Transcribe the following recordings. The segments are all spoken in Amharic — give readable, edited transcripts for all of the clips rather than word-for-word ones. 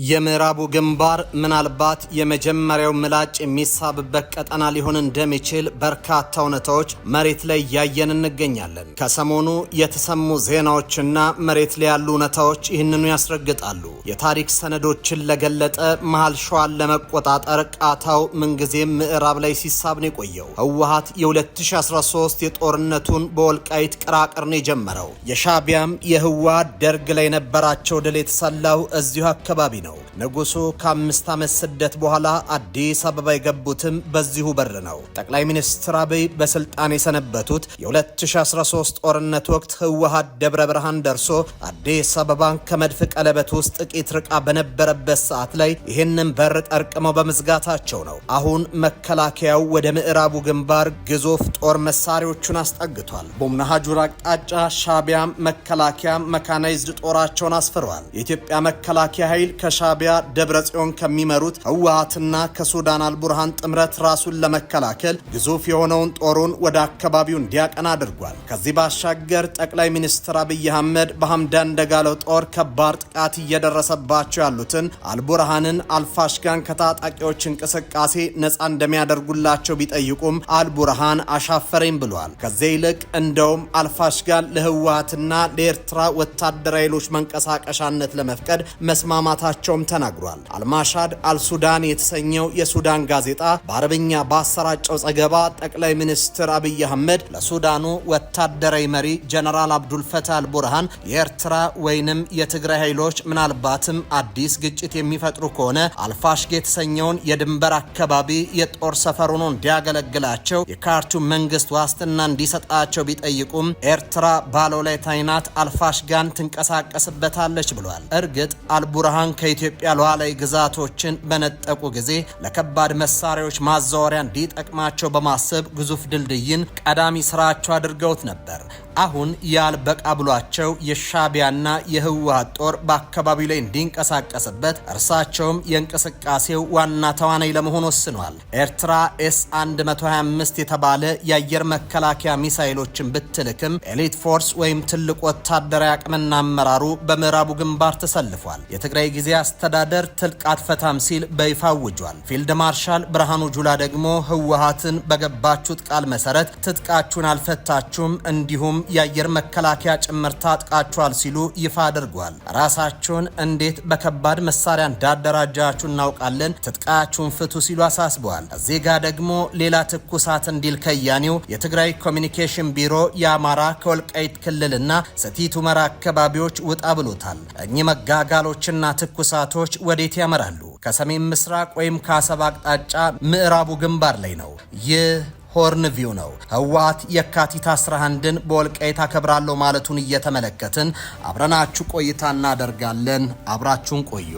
የምዕራቡ ግንባር ምናልባት የመጀመሪያው ምላጭ የሚሳብበት ቀጠና ሊሆን እንደሚችል በርካታ እውነታዎች መሬት ላይ ያየን እንገኛለን። ከሰሞኑ የተሰሙ ዜናዎችና መሬት ላይ ያሉ እውነታዎች ይህንኑ ያስረግጣሉ። የታሪክ ሰነዶችን ለገለጠ መሃል ሸዋን ለመቆጣጠር ቃታው ምንጊዜም ምዕራብ ላይ ሲሳብ ነው የቆየው። ህወሓት የ2013 የጦርነቱን በወልቃይት ቅራቅር ነው የጀመረው። የሻዕቢያም የህወሓት ደርግ ላይ የነበራቸው ድል የተሰላው እዚሁ አካባቢ ነው። ንጉሱ ከ5 ዓመት ስደት በኋላ አዲስ አበባ የገቡትም በዚሁ በር ነው። ጠቅላይ ሚኒስትር አብይ በስልጣን የሰነበቱት የ2013 ጦርነት ወቅት ህወሓት ደብረ ብርሃን ደርሶ አዲስ አበባን ከመድፍ ቀለበት ውስጥ ጥቂት ርቃ በነበረበት ሰዓት ላይ ይህንን በር ጠርቅመው በመዝጋታቸው ነው። አሁን መከላከያው ወደ ምዕራቡ ግንባር ግዙፍ ጦር መሳሪያዎቹን አስጠግቷል። በመናሃጁር አቅጣጫ ሻዕቢያም መከላከያም መካናይዝድ ጦራቸውን አስፍረዋል። የኢትዮጵያ መከላከያ ኃይል ከሻዕቢያ ደብረ ጽዮን ከሚመሩት ህወሓትና ከሱዳን አልቡርሃን ጥምረት ራሱን ለመከላከል ግዙፍ የሆነውን ጦሩን ወደ አካባቢው እንዲያቀና አድርጓል። ከዚህ ባሻገር ጠቅላይ ሚኒስትር አብይ አህመድ በሐምዳን ደጋለው ጦር ከባድ ጥቃት እየደረሰባቸው ያሉትን አልቡርሃንን አልፋሽጋን ከታጣቂዎች እንቅስቃሴ ነፃ እንደሚያደርጉላቸው ቢጠይቁም አልቡርሃን አሻፈረኝ ብሏል። ከዚህ ይልቅ እንደውም አልፋሽጋን ለህወሓትና ለኤርትራ ወታደራዊ ኃይሎች መንቀሳቀሻነት ለመፍቀድ መስማማታቸውም ተናግሯል። አልማሻድ አልሱዳን የተሰኘው የሱዳን ጋዜጣ በአረብኛ ባሰራጨው ዘገባ ጠቅላይ ሚኒስትር አብይ አህመድ ለሱዳኑ ወታደራዊ መሪ ጀነራል አብዱል ፈታህ አልቡርሃን የኤርትራ ወይንም የትግራይ ኃይሎች ምናልባትም አዲስ ግጭት የሚፈጥሩ ከሆነ አልፋሽጌ የተሰኘውን የድንበር አካባቢ የጦር ሰፈር ሆኖ እንዲያገለግላቸው የካርቱም መንግስት ዋስትና እንዲሰጣቸው ቢጠይቁም ኤርትራ ባለው ላይ ታይናት አልፋሽጋን ትንቀሳቀስበታለች ብሏል። እርግጥ አልቡርሃን ከኢትዮጵያ ሉዓላዊ ግዛቶችን በነጠቁ ጊዜ ለከባድ መሳሪያዎች ማዛወሪያ እንዲጠቅማቸው በማሰብ ግዙፍ ድልድይን ቀዳሚ ስራቸው አድርገውት ነበር። አሁን ያልበቃ ብሏቸው የሻዕቢያና የህወሓት ጦር በአካባቢው ላይ እንዲንቀሳቀስበት እርሳቸውም የእንቅስቃሴው ዋና ተዋናይ ለመሆን ወስኗል። ኤርትራ ኤስ-125 የተባለ የአየር መከላከያ ሚሳኤሎችን ብትልክም ኤሊት ፎርስ ወይም ትልቅ ወታደራዊ አቅምና አመራሩ በምዕራቡ ግንባር ተሰልፏል። የትግራይ ጊዜ አስተዳደር ትጥቅ አትፈታም ሲል በይፋ አውጇል። ፊልድ ማርሻል ብርሃኑ ጁላ ደግሞ ህወሓትን በገባችሁት ቃል መሰረት ትጥቃችሁን አልፈታችሁም እንዲሁም የአየር መከላከያ ጭምር ታጥቃችኋል ሲሉ ይፋ አድርጓል። ራሳችሁን እንዴት በከባድ መሳሪያ እንዳደራጃችሁ እናውቃለን፣ ትጥቃችሁን ፍቱ ሲሉ አሳስበዋል። እዚህ ጋር ደግሞ ሌላ ትኩሳት እንዲል ከያኔው የትግራይ ኮሚኒኬሽን ቢሮ የአማራ ከወልቃይት ክልልና ሰቲት ሁመራ አካባቢዎች ውጣ ብሎታል። እኚህ መጋጋሎችና ትኩሳቶች ወዴት ያመራሉ? ከሰሜን ምስራቅ ወይም ከአሰብ አቅጣጫ ምዕራቡ ግንባር ላይ ነው። ይህ ሆርን ቪው ነው። ህወሓት የካቲት 11ን በወልቃይት አከብራለሁ ማለቱን እየተመለከትን አብረናችሁ ቆይታ እናደርጋለን። አብራችሁን ቆዩ።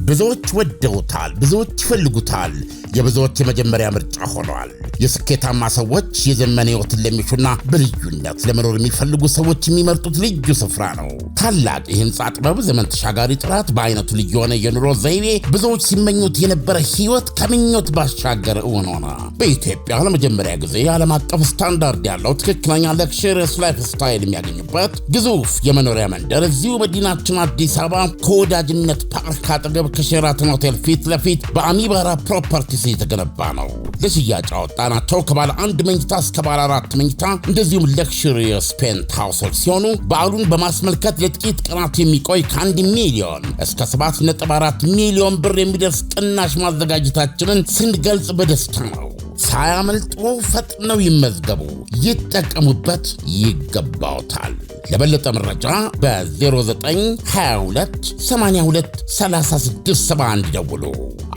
ብዙዎች ወደውታል፣ ብዙዎች ይፈልጉታል፣ የብዙዎች የመጀመሪያ ምርጫ ሆኗል። የስኬታማ ሰዎች የዘመነ ህይወትን ለሚሹና በልዩነት ለመኖር የሚፈልጉ ሰዎች የሚመርጡት ልዩ ስፍራ ነው። ታላቅ የህንፃ ጥበብ፣ ዘመን ተሻጋሪ ጥራት፣ በአይነቱ ልዩ የሆነ የኑሮ ዘይቤ፣ ብዙዎች ሲመኙት የነበረ ህይወት ከምኞት ባሻገር እውን ሆነ። በኢትዮጵያ ለመጀመሪያ ጊዜ ዓለም አቀፍ ስታንዳርድ ያለው ትክክለኛ ለክሽርስ ላይፍ ስታይል የሚያገኙበት ግዙፍ የመኖሪያ መንደር እዚሁ መዲናችን አዲስ አበባ ከወዳጅነት ፓርክ አጠገብ ከሼራተን ሆቴል ፊት ለፊት በአሚባራ ፕሮፐርቲስ የተገነባ ነው። ለሽያጭ አወጣናቸው ከባለ 1 መኝታ እስከ ባለ 4 መኝታ እንደዚሁም ለክሽሪየስ ፔንት ሃውሶች ሲሆኑ በዓሉን በማስመልከት ለጥቂት ቀናት የሚቆይ ከ1 ሚሊዮን እስከ 7.4 ሚሊዮን ብር የሚደርስ ቅናሽ ማዘጋጀታችንን ስንገልጽ በደስታ ነው። ሳያመልጡ ፈጥነው ይመዝገቡ፣ ይጠቀሙበት፣ ይገባውታል። ለበለጠ መረጃ በ0922 82 3671 ደውሉ።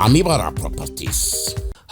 አሚባራ ፕሮፐርቲስ።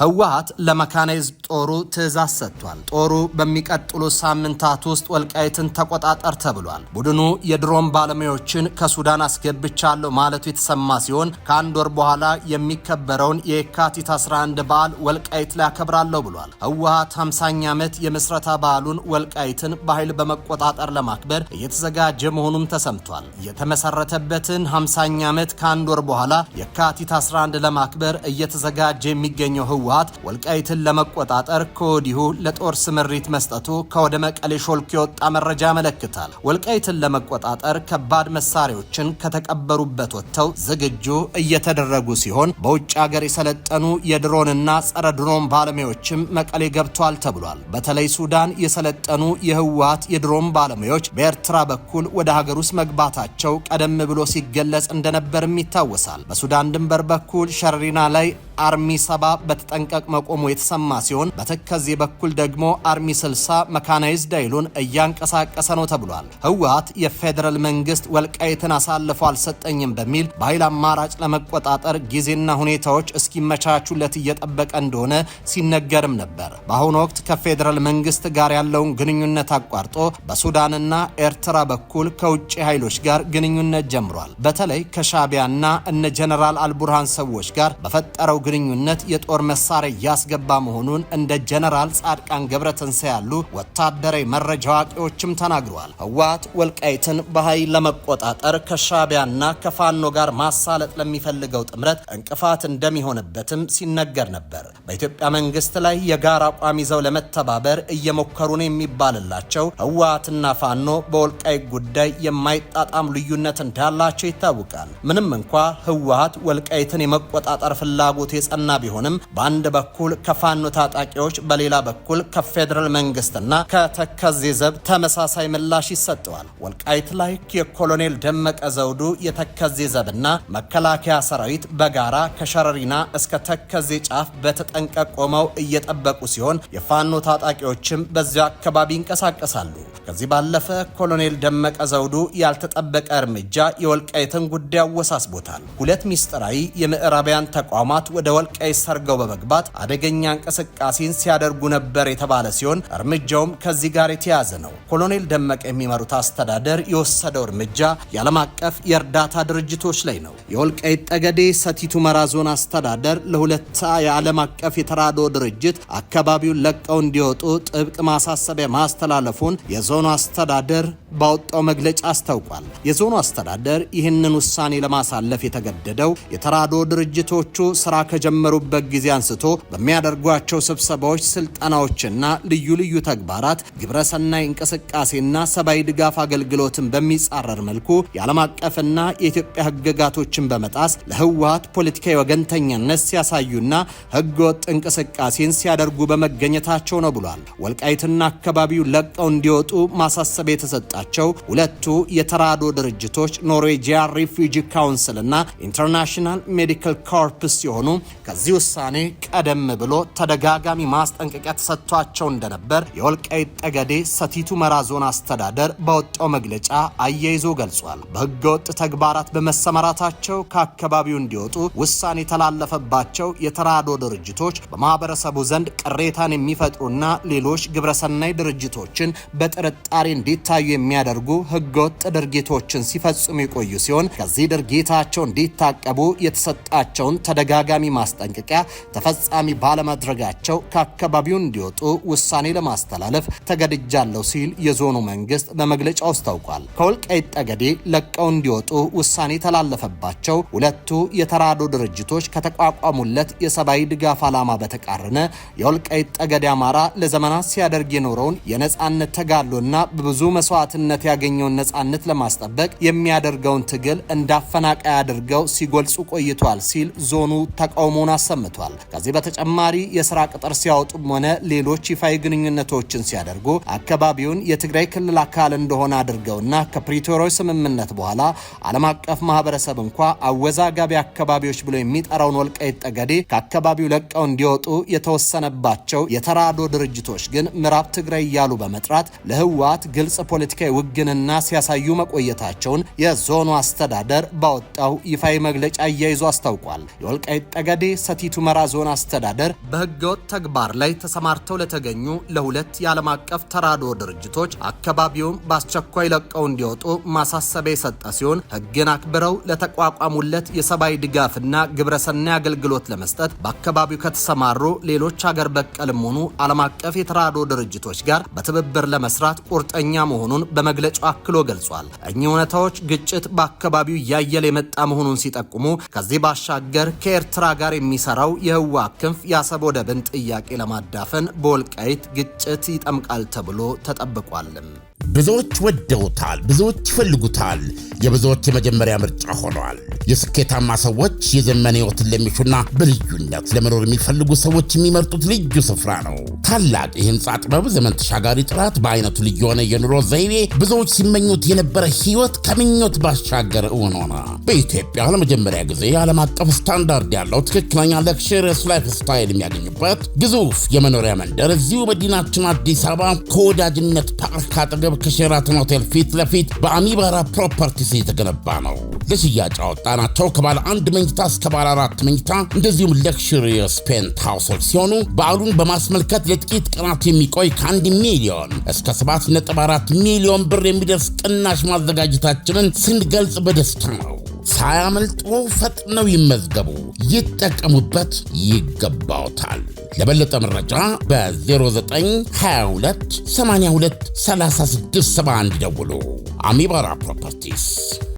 ህወሓት ለመካናይዝድ ጦሩ ትዕዛዝ ሰጥቷል። ጦሩ በሚቀጥሉት ሳምንታት ውስጥ ወልቃይትን ተቆጣጠር ተብሏል። ቡድኑ የድሮን ባለሙያዎችን ከሱዳን አስገብቻለሁ ማለቱ የተሰማ ሲሆን ከአንድ ወር በኋላ የሚከበረውን የካቲት 11 በዓል ወልቃይት ላይ አከብራለሁ ብሏል። ህወሓት 50ኛ ዓመት የምስረታ በዓሉን ወልቃይትን በኃይል በመቆጣጠር ለማክበር እየተዘጋጀ መሆኑም ተሰምቷል። የተመሰረተበትን 50ኛ ዓመት ከአንድ ወር በኋላ የካቲት 11 ለማክበር እየተዘጋጀ የሚገኘው ህወሓት ወልቃይትን ለመቆጣጠር ከወዲሁ ለጦር ስምሪት መስጠቱ ከወደ መቀሌ ሾልኮ የወጣ መረጃ ያመለክታል። ወልቃይትን ለመቆጣጠር ከባድ መሳሪያዎችን ከተቀበሩበት ወጥተው ዝግጁ እየተደረጉ ሲሆን በውጭ ሀገር የሰለጠኑ የድሮንና ጸረ ድሮን ባለሙያዎችም መቀሌ ገብተዋል ተብሏል። በተለይ ሱዳን የሰለጠኑ የህወሓት የድሮን ባለሙያዎች በኤርትራ በኩል ወደ ሀገር ውስጥ መግባታቸው ቀደም ብሎ ሲገለጽ እንደነበርም ይታወሳል። በሱዳን ድንበር በኩል ሸረሪና ላይ አርሚ 70 በተጠንቀቅ መቆሙ የተሰማ ሲሆን በተከዜ በኩል ደግሞ አርሚ 60 መካናይዝድ ኃይሉን እያንቀሳቀሰ ነው ተብሏል። ህወሓት የፌዴራል መንግስት ወልቃይትን አሳልፎ አልሰጠኝም በሚል በኃይል አማራጭ ለመቆጣጠር ጊዜና ሁኔታዎች እስኪመቻቹለት እየጠበቀ እንደሆነ ሲነገርም ነበር። በአሁኑ ወቅት ከፌዴራል መንግስት ጋር ያለውን ግንኙነት አቋርጦ በሱዳንና ኤርትራ በኩል ከውጭ ኃይሎች ጋር ግንኙነት ጀምሯል። በተለይ ከሻቢያና እነ ጀነራል አልቡርሃን ሰዎች ጋር በፈጠረው ግንኙነት የጦር መሳሪያ ያስገባ መሆኑን እንደ ጀነራል ጻድቃን ገብረትንሳኤ ያሉ ወታደራዊ መረጃ አዋቂዎችም ተናግረዋል። ህወሓት ወልቃይትን በኃይል ለመቆጣጠር ከሻቢያና ከፋኖ ጋር ማሳለጥ ለሚፈልገው ጥምረት እንቅፋት እንደሚሆንበትም ሲነገር ነበር። በኢትዮጵያ መንግስት ላይ የጋራ አቋም ይዘው ለመተባበር እየሞከሩ ነው የሚባልላቸው ህወሓትና ፋኖ በወልቃይት ጉዳይ የማይጣጣም ልዩነት እንዳላቸው ይታወቃል። ምንም እንኳ ህወሓት ወልቃይትን የመቆጣጠር ፍላጎት የጸና ቢሆንም በአንድ በኩል ከፋኖ ታጣቂዎች በሌላ በኩል ከፌዴራል መንግስትና ከተከዜ ዘብ ተመሳሳይ ምላሽ ይሰጠዋል። ወልቃይት ላይ የኮሎኔል ደመቀ ዘውዱ የተከዜ ዘብና መከላከያ ሰራዊት በጋራ ከሸረሪና እስከ ተከዜ ጫፍ በተጠንቀቅ ቆመው እየጠበቁ ሲሆን የፋኖ ታጣቂዎችም በዚያ አካባቢ ይንቀሳቀሳሉ። ከዚህ ባለፈ ኮሎኔል ደመቀ ዘውዱ ያልተጠበቀ እርምጃ የወልቃይትን ጉዳይ አወሳስቦታል። ሁለት ሚስጥራዊ የምዕራባውያን ተቋማት ወደ ወልቃይት ሰርገው በመግባት አደገኛ እንቅስቃሴን ሲያደርጉ ነበር የተባለ ሲሆን እርምጃውም ከዚህ ጋር የተያዘ ነው። ኮሎኔል ደመቀ የሚመሩት አስተዳደር የወሰደው እርምጃ የዓለም አቀፍ የእርዳታ ድርጅቶች ላይ ነው። የወልቃይት ጠገዴ ሰቲት ሁመራ ዞን አስተዳደር ለሁለት የዓለም አቀፍ የተራድኦ ድርጅት አካባቢውን ለቀው እንዲወጡ ጥብቅ ማሳሰቢያ ማስተላለፉን የዞኑ አስተዳደር ባወጣው መግለጫ አስታውቋል። የዞኑ አስተዳደር ይህንን ውሳኔ ለማሳለፍ የተገደደው የተራድኦ ድርጅቶቹ ስራ ከጀመሩበት ጊዜ አንስቶ በሚያደርጓቸው ስብሰባዎች፣ ስልጠናዎችና ልዩ ልዩ ተግባራት ግብረሰናይ እንቅስቃሴና ሰብአዊ ድጋፍ አገልግሎትን በሚጻረር መልኩ የዓለም አቀፍና የኢትዮጵያ ህግጋቶችን በመጣስ ለህወሓት ፖለቲካዊ ወገንተኝነት ሲያሳዩና ህገወጥ እንቅስቃሴን ሲያደርጉ በመገኘታቸው ነው ብሏል። ወልቃይትና አካባቢው ለቀው እንዲወጡ ማሳሰቢያ የተሰጣቸው ሁለቱ የተራድኦ ድርጅቶች ኖርዌጂያን ሪፊውጂ ካውንስል እና ኢንተርናሽናል ሜዲካል ኮርፕስ ሲሆኑ ከዚህ ውሳኔ ቀደም ብሎ ተደጋጋሚ ማስጠንቀቂያ ተሰጥቷቸው እንደነበር የወልቃይት ጠገዴ ሰቲት ሁመራ ዞን አስተዳደር ባወጣው መግለጫ አያይዞ ገልጿል። በህገወጥ ተግባራት በመሰማራታቸው ከአካባቢው እንዲወጡ ውሳኔ የተላለፈባቸው የተራድኦ ድርጅቶች በማህበረሰቡ ዘንድ ቅሬታን የሚፈጥሩና ሌሎች ግብረሰናይ ድርጅቶችን በጥርጣሬ እንዲታዩ የሚያደርጉ ህገወጥ ድርጊቶችን ሲፈጽሙ የቆዩ ሲሆን ከዚህ ድርጊታቸው እንዲታቀቡ የተሰጣቸውን ተደጋጋሚ ማስጠንቀቂያ ተፈጻሚ ባለማድረጋቸው ከአካባቢው እንዲወጡ ውሳኔ ለማስተላለፍ ተገድጃለሁ ሲል የዞኑ መንግስት በመግለጫው አስታውቋል። ከወልቃይት ጠገዴ ለቀው እንዲወጡ ውሳኔ የተላለፈባቸው ሁለቱ የተራድኦ ድርጅቶች ከተቋቋሙለት የሰብአዊ ድጋፍ ዓላማ በተቃረነ የወልቃይት ጠገዴ አማራ ለዘመናት ሲያደርግ የኖረውን የነጻነት ተጋድሎና በብዙ መስዋዕትነት ያገኘውን ነጻነት ለማስጠበቅ የሚያደርገውን ትግል እንዳፈናቃይ አድርገው ሲጎልጹ ቆይቷል ሲል ዞኑ ተቃውሞውን አሰምቷል። ከዚህ በተጨማሪ የስራ ቅጥር ሲያወጡም ሆነ ሌሎች ይፋዊ ግንኙነቶችን ሲያደርጉ አካባቢውን የትግራይ ክልል አካል እንደሆነ አድርገውና ከፕሪቶሪያው ስምምነት በኋላ ዓለም አቀፍ ማህበረሰብ እንኳ አወዛጋቢ አካባቢዎች ብሎ የሚጠራውን ወልቃይት ጠገዴ ከአካባቢው ለቀው እንዲወጡ የተወሰነባቸው የተራድኦ ድርጅቶች ግን ምዕራብ ትግራይ እያሉ በመጥራት ለህወሓት ግልጽ ፖለቲካዊ ውግንና ሲያሳዩ መቆየታቸውን የዞኑ አስተዳደር ባወጣው ይፋዊ መግለጫ አያይዞ አስታውቋል። የወልቃይት ጠገዴ ሰቲት ሁመራ ዞን አስተዳደር በህገወጥ ተግባር ላይ ተሰማርተው ለተገኙ ለሁለት የዓለም አቀፍ ተራድኦ ድርጅቶች አካባቢውን በአስቸኳይ ለቀው እንዲወጡ ማሳሰቢያ የሰጠ ሲሆን ህግን አክብረው ለተቋቋሙለት የሰብአዊ ድጋፍና ግብረሰናይ አገልግሎት ለመስጠት በአካባቢው ከተሰማሩ ሌሎች ሀገር በቀልም ሆኑ ዓለም አቀፍ የተራድኦ ድርጅቶች ጋር በትብብር ለመስራት ቁርጠኛ መሆኑን በመግለጫው አክሎ ገልጿል። እኚህ እውነታዎች ግጭት በአካባቢው እያየለ የመጣ መሆኑን ሲጠቁሙ ከዚህ ባሻገር ከኤርትራ ጋር የሚሰራው የህወሓት ክንፍ የአሰብ ወደብን ጥያቄ ለማዳፈን በወልቃይት ግጭት ይጠምቃል ተብሎ ተጠብቋል። ብዙዎች ወደውታል፣ ብዙዎች ይፈልጉታል፣ የብዙዎች የመጀመሪያ ምርጫ ሆኗል። የስኬታማ ሰዎች የዘመነ ህይወትን ለሚሹና በልዩነት ለመኖር የሚፈልጉ ሰዎች የሚመርጡት ልዩ ስፍራ ነው። ታላቅ የህንፃ ጥበብ፣ ዘመን ተሻጋሪ ጥራት፣ በአይነቱ ልዩ የሆነ የኑሮ ዘይቤ፣ ብዙዎች ሲመኙት የነበረ ህይወት ከምኞት ባሻገር እውን ሆነ። በኢትዮጵያ ለመጀመሪያ ጊዜ ዓለም አቀፍ ስታንዳርድ ያለው ትክክለኛ ለክሽሪየስ ላይፍ ስታይል የሚያገኙበት ግዙፍ የመኖሪያ መንደር እዚሁ መዲናችን አዲስ አበባ ከወዳጅነት ፓርክ አጠገብ ከሼራተን ሆቴል ፊት ለፊት በአሚባራ ፕሮፐርቲስ የተገነባ ነው። ለሽያጭ አወጣናቸው ከባለ አንድ መኝታ እስከ ባለ 4 መኝታ እንደዚሁም ለክሽሪየስ ፔንት ሃውሶች ሲሆኑ በዓሉን በማስመልከት ለጥቂት ቀናት የሚቆይ ከ1 ሚሊዮን እስከ 7.4 ሚሊዮን ብር የሚደርስ ቅናሽ ማዘጋጀታችንን ስንገልጽ በደስታ ነው። ሳያመልጡ ፈጥነው ይመዝገቡ፣ ይጠቀሙበት፣ ይገባውታል። ለበለጠ መረጃ በ0922 82 3671 ደውሉ። አሚባራ ፕሮፐርቲስ